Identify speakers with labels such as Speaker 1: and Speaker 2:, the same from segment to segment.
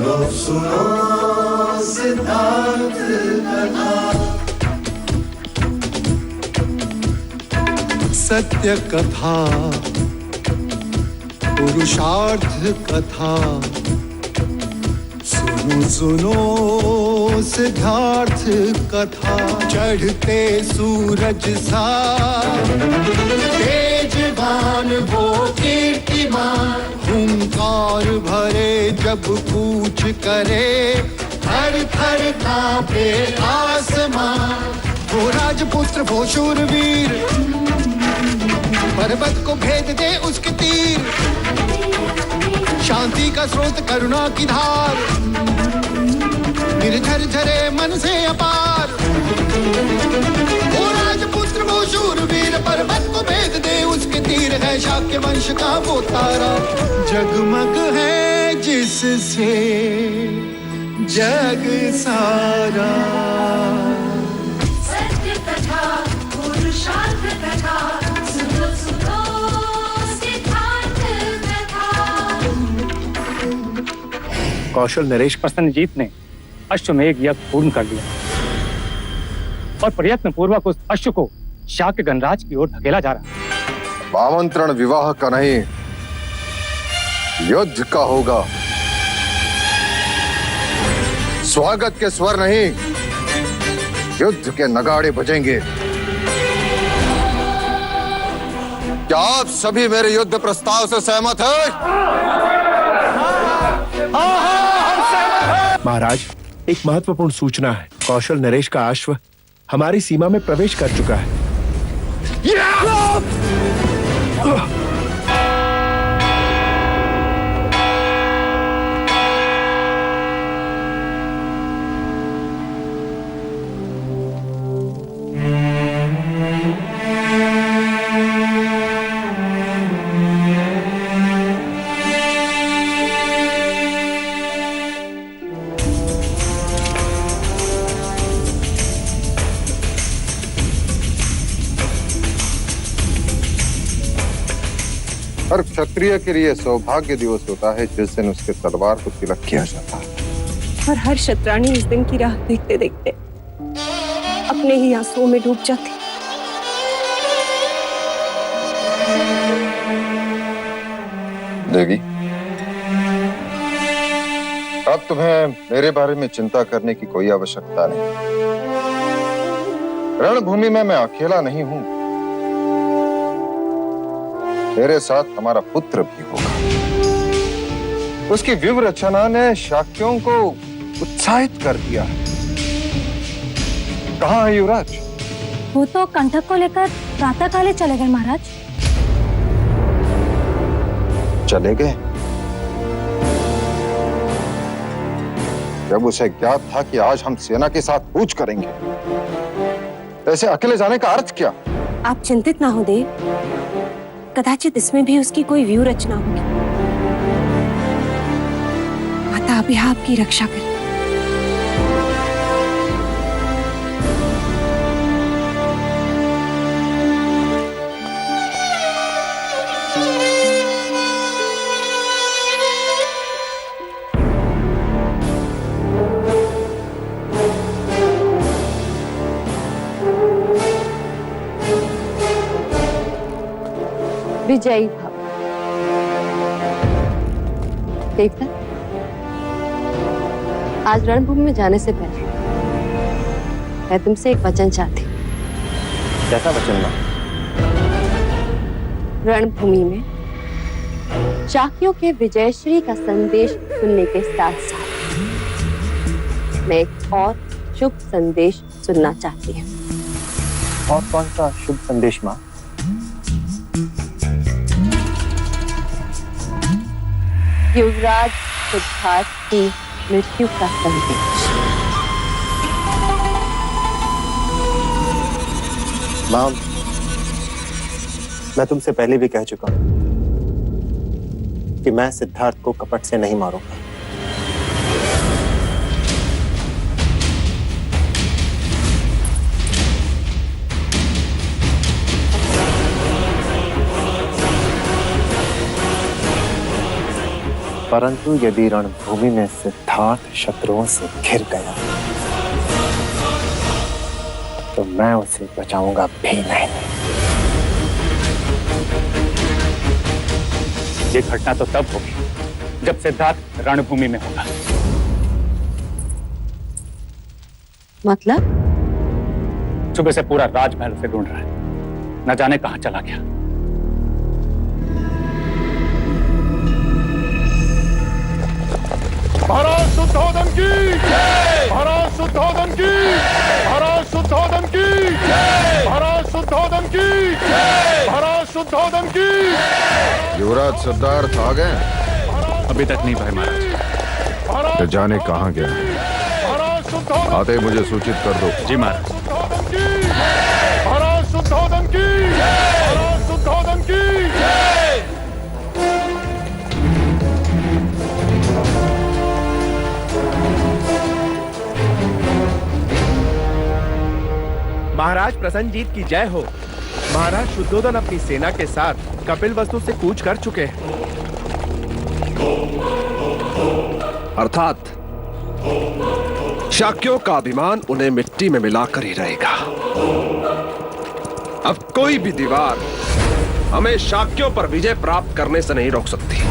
Speaker 1: सुनो सुनो सिद्धार्थ कथा। सत्य कथा, पुरुषार्थ कथा, सुनो सुनो सिद्धार्थ कथा। चढ़ते सूरज सा तेजवान वो कीर्तिमान, हुंकार भरे जब कूच करे, थर थर कांपे आसमान। वो राजपुत्र वो शूरवीर, पर्वत को भेद दे उसके तीर, शांति का स्रोत करुणा की धार, निर्झर झरे मन से अपार। वो राजपुत्र वो शूरवीर, पर्वत को भेद दे उसके तीर, है शाक्य वंश का वो तारा, जगमग है जिससे जग सारा।
Speaker 2: सत्य कथा, पुरुषार्थ कथा, सुनो सुनो सिद्धार्थ कथा।
Speaker 3: कौशल नरेश प्रसन्नजीत ने अश्वमेध यज्ञ पूर्ण कर लिया और प्रयत्न पूर्वक उस अश्व को शाक्य गणराज की ओर धकेला जा रहा।
Speaker 4: आमंत्रण विवाह का नहीं, युद्ध का होगा। स्वागत के स्वर नहीं, युद्ध के नगाड़े बजेंगे। क्या आप सभी मेरे युद्ध प्रस्ताव से सहमत हैं?
Speaker 5: महाराज, एक महत्वपूर्ण सूचना है। कौशल नरेश का अश्व हमारी सीमा में प्रवेश कर चुका है।
Speaker 4: हर क्षत्रिय के लिए सौभाग्य दिवस होता है जिस दिन उसके तलवार को तिलक किया जाता है।
Speaker 6: और हर शतरानी इस दिन की राह देखते देखते अपने ही आंसुओं में डूब जाती।
Speaker 4: देवी, अब तुम्हें मेरे बारे में चिंता करने की कोई आवश्यकता नहीं। रणभूमि में मैं अकेला नहीं हूं, मेरे साथ हमारा पुत्र भी होगा। उसकी व्यूह ने शाक्यों को उत्साहित कर दिया है। कहाँ है युवराज?
Speaker 7: वो तो कंठक को लेकर प्रातः काले चले गए महाराज।
Speaker 4: चले गए? जब उसे ज्ञात था कि आज हम सेना के साथ कूच करेंगे, ऐसे अकेले जाने का अर्थ क्या?
Speaker 6: आप चिंतित ना हो देव, कदाचित इसमें भी उसकी कोई व्यू रचना होगी। माता अभी आपकी रक्षा करे।
Speaker 8: विजयी भव। देवता, आज रणभूमि में जाने से पहले मैं तुमसे एक वचन चाहती हूँ।
Speaker 3: कैसा वचन मां?
Speaker 8: रणभूमि में शाक्यों के विजयश्री का संदेश सुनने के साथ साथ मैं एक और शुभ संदेश सुनना चाहती हूँ।
Speaker 3: और कौन सा शुभ संदेश मां?
Speaker 8: युवराज सिद्धार्थ की मृत्यु का संदेश।
Speaker 3: मां, मैं तुमसे पहले भी कह चुका हूं कि मैं सिद्धार्थ को कपट से नहीं मारूंगा।
Speaker 9: परंतु यदि रणभूमि में सिद्धार्थ शत्रुओं से घिर गया तो मैं उसे बचाऊंगा भी नहीं।
Speaker 3: ये घटना तो तब होगी जब सिद्धार्थ रणभूमि में होगा।
Speaker 8: मतलब?
Speaker 3: सुबह से पूरा राजमहल उसे ढूंढ रहा है, न जाने कहां चला गया।
Speaker 5: महाराज शुद्धोधन की, महाराज शुद्धोधन की, महाराज शुद्धोधन की, महाराज शुद्धोधन की, महाराज शुद्धोधन की।
Speaker 4: युवराज सिद्धार्थ आ गए?
Speaker 3: अभी तक नहीं भाई महाराज।
Speaker 4: तो जाने कहाँ गया? आते ही मुझे सूचित कर दो।
Speaker 3: जी महाराज।
Speaker 5: महाराज शुद्धोधन की, महाराज शुद्धोधन की। महाराज प्रसन्नजीत की जय हो। महाराज शुद्धोधन अपनी सेना के साथ कपिलवस्तु से कूच कर चुके हैं।
Speaker 10: अर्थात शाक्यों का अभिमान उन्हें मिट्टी में मिलाकर ही रहेगा। अब कोई भी दीवार हमें शाक्यों पर विजय प्राप्त करने से नहीं रोक सकती।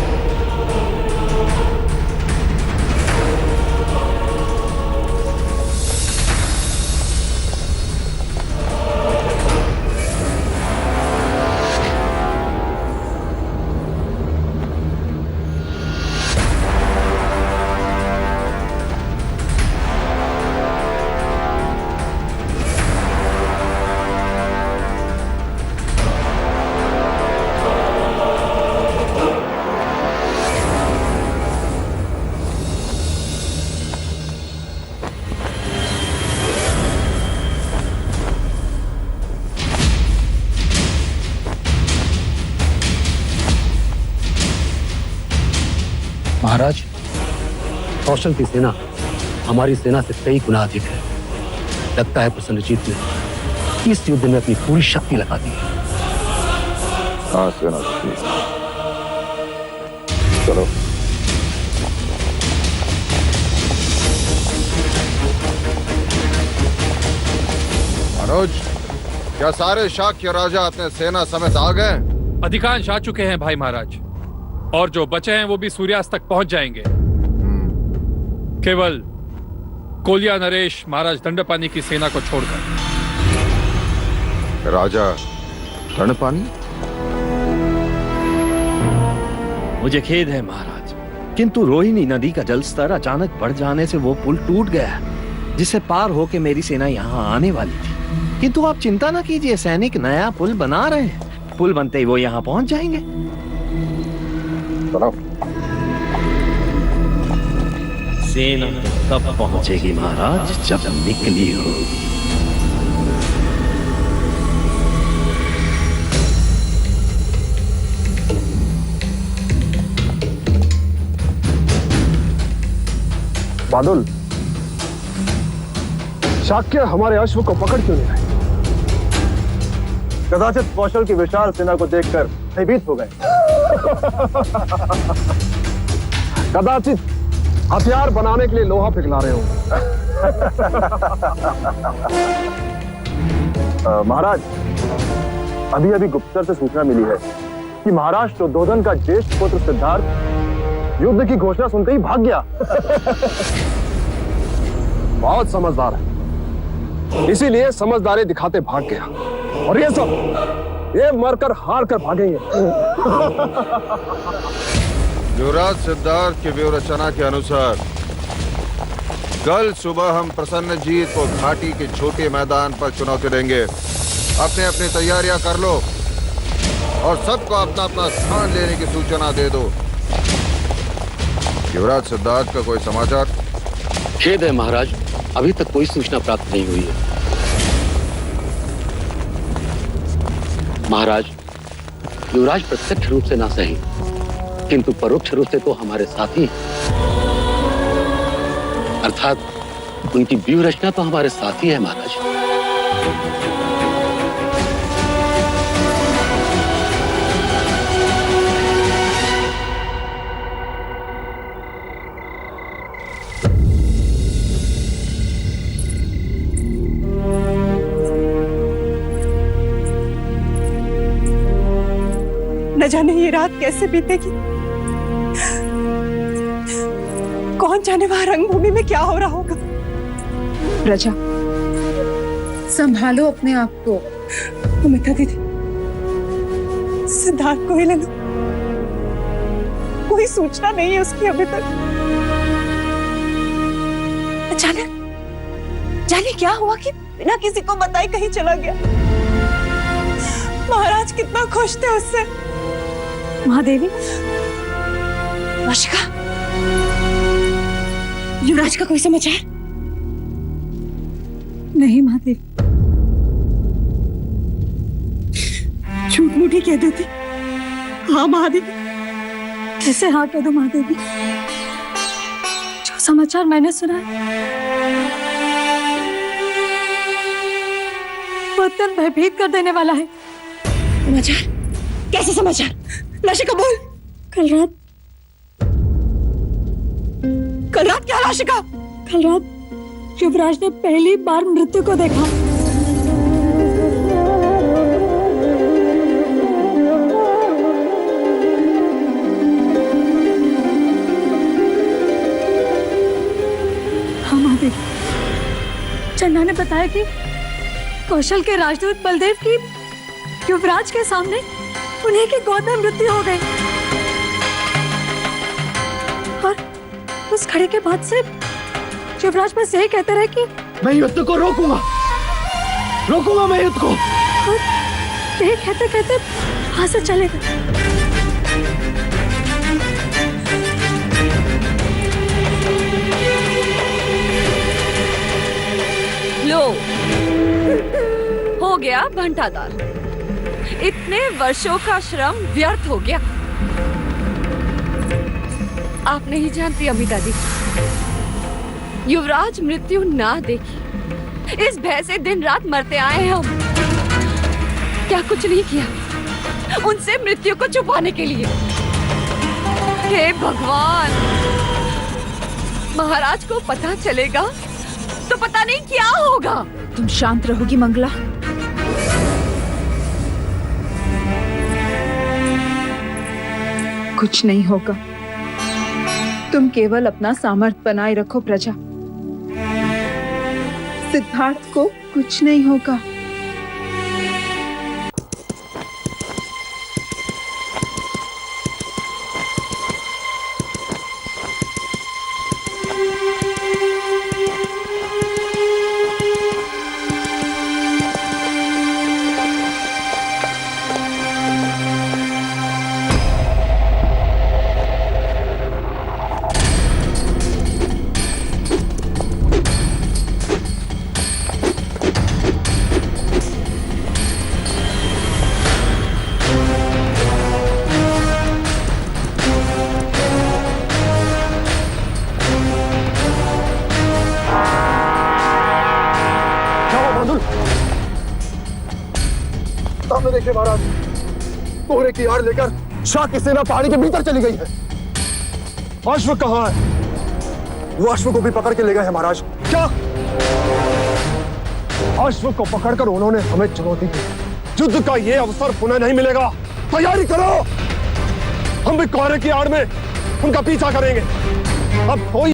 Speaker 11: महाराज, कौशल की सेना हमारी सेना से कई गुना अधिक है। लगता है प्रसन्नजीत ने इस युद्ध में अपनी पूरी शक्ति लगा दी है।
Speaker 4: हाँ सेना, चलो। मनोज, क्या सारे शाक्य राजा अपने सेना समेत आ गए?
Speaker 12: अधिकांश आ चुके हैं भाई महाराज, और जो बचे हैं वो भी सूर्यास्त तक पहुंच जाएंगे। केवल कोलिया नरेश महाराज दंडपानी की सेना को छोड़कर।
Speaker 4: राजा दंडपानी?
Speaker 13: मुझे खेद है महाराज, किंतु रोहिणी नदी का जलस्तर अचानक बढ़ जाने से वो पुल टूट गया, जिसे पार होके मेरी सेना यहाँ आने वाली थी। किंतु आप चिंता न कीजिए, सैनिक नया पुल बना रहे हैं। पुल बनते ही वो यहाँ पहुंच जाएंगे। सेना तब पहुंचेगी महाराज जब निकली हो।
Speaker 10: बादल, शाक्य हमारे अश्व को पकड़ क्यों नहीं रहे?
Speaker 14: कदाचित कौशल की विशाल सेना को देखकर भयभीत हो गए।
Speaker 10: कदाचित हथियार बनाने के लिए लोहा पिघला रहे हो।
Speaker 14: महाराज, अभी अभी गुप्तचर से सूचना मिली है कि महाराज शुद्धोधन का ज्येष्ठ पुत्र सिद्धार्थ युद्ध की घोषणा सुनते ही भाग गया।
Speaker 10: बहुत समझदार है, इसीलिए समझदारी दिखाते भाग गया। और ये सब ये मरकर हार कर भागेंगे।
Speaker 4: युवराज सिद्धार्थ की व्यूहरचना के अनुसार कल सुबह हम प्रसन्नजीत को घाटी के छोटे मैदान पर चुनौती देंगे। अपने अपनी तैयारियां कर लो और सबको अपना अपना स्थान लेने की सूचना दे दो। युवराज सिद्धार्थ का कोई समाचार?
Speaker 11: खेद है महाराज, अभी तक कोई सूचना प्राप्त नहीं हुई है। महाराज, युवराज प्रत्यक्ष रूप से ना सही, किंतु परोक्ष रूप से तो हमारे साथी हैं। अर्थात उनकी व्यूह रचना तो हमारे साथी है महाराज।
Speaker 6: न जाने ये रात कैसे बीतेगी, कौन जाने वहां रंगभूमि में क्या हो रहा होगा।
Speaker 15: प्रजा, संभालो अपने आप को।
Speaker 6: अमिता दीदी, सिद्धार्थ को ही ले लो, कोई सूचना नहीं है उसकी अभी तक। अचानक जाने क्या हुआ कि बिना किसी को बताए कहीं चला गया। महाराज कितना खुश थे उससे।
Speaker 7: महादेवी,
Speaker 6: वर्षिका, युवराज का कोई समाचार
Speaker 7: नहीं महादेवी,
Speaker 6: झूठ मूठी कह देती। हाँ महादेवी।
Speaker 7: कैसे हाँ कह दो महादेवी, जो समाचार मैंने सुना है वो अत्यंत भयभीत कर देने वाला है।
Speaker 6: समाचार? कैसे समाचार? राशिका बोल।
Speaker 7: कल रात
Speaker 6: क्या राशिका?
Speaker 7: कल रात युवराज ने पहली बार मृत्यु को देखा। हाँ महादेव, चन्ना ने बताया कि कौशल के राजदूत बलदेव की युवराज के सामने उन्हीं की गोद में मृत्यु हो गई। और उस खड़े के बाद से युवराज बस यही कहते रहे कि
Speaker 10: मैं युद्ध को रोकूंगा मैं युद्ध को।
Speaker 7: और यही कहते कहते वहां से चले गए।
Speaker 8: लो, हो गया घंटादार। इतने वर्षों का श्रम व्यर्थ हो गया। आप नहीं जानती अमिता दी, युवराज मृत्यु ना देखी इस भय से दिन रात मरते आए हम। क्या कुछ नहीं किया उनसे मृत्यु को छुपाने के लिए। हे भगवान, महाराज को पता चलेगा तो पता नहीं क्या होगा।
Speaker 15: तुम शांत रहोगी मंगला? कुछ नहीं होगा, तुम केवल अपना सामर्थ्य बनाए रखो प्रजा। सिद्धार्थ को कुछ नहीं होगा।
Speaker 14: सामने देखिए महाराज, कोहरे की आड़ लेकर शाह की सेना पहाड़ी के भीतर चली गई है। अश्व कहाँ है? वो अश्व को भी पकड़ के ले गए हैं महाराज। क्या? अश्व को पकड़कर उन्होंने हमें चुनौती दी। युद्ध का ये अवसर पुनः नहीं मिलेगा। तैयारी करो, हम भी कोहरे की आड़ में उनका पीछा करेंगे। अब कोई